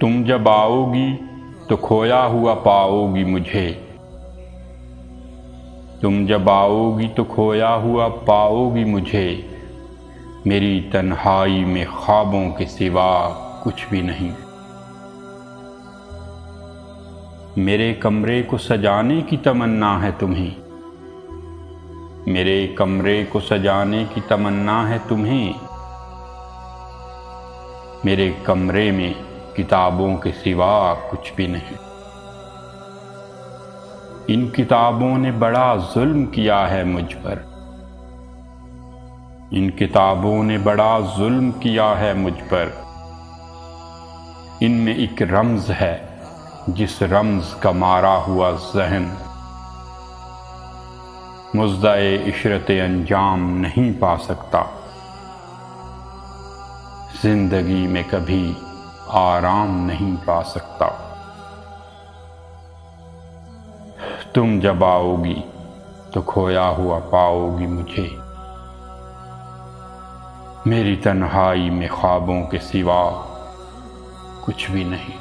तुम जब आओगी तो खोया हुआ पाओगी मुझे। तुम जब आओगी तो खोया हुआ पाओगी मुझे। मेरी तन्हाई में ख्वाबों के सिवा कुछ भी नहीं। मेरे कमरे को सजाने की तमन्ना है तुम्हें। मेरे कमरे को सजाने की तमन्ना है तुम्हें। मेरे कमरे में किताबों के सिवा कुछ भी नहीं। इन किताबों ने बड़ा जुल्म किया है मुझ पर। इन किताबों ने बड़ा जुल्म किया है मुझ पर। इनमें एक रम्ज है जिस रम्ज का मारा हुआ ज़हन मुज़्ज़ाए इशरते अंजाम नहीं पा सकता। जिंदगी में कभी आराम नहीं पा सकता। तुम जब आओगी तो खोया हुआ पाओगी मुझे। मेरी तन्हाई में ख्वाबों के सिवा कुछ भी नहीं।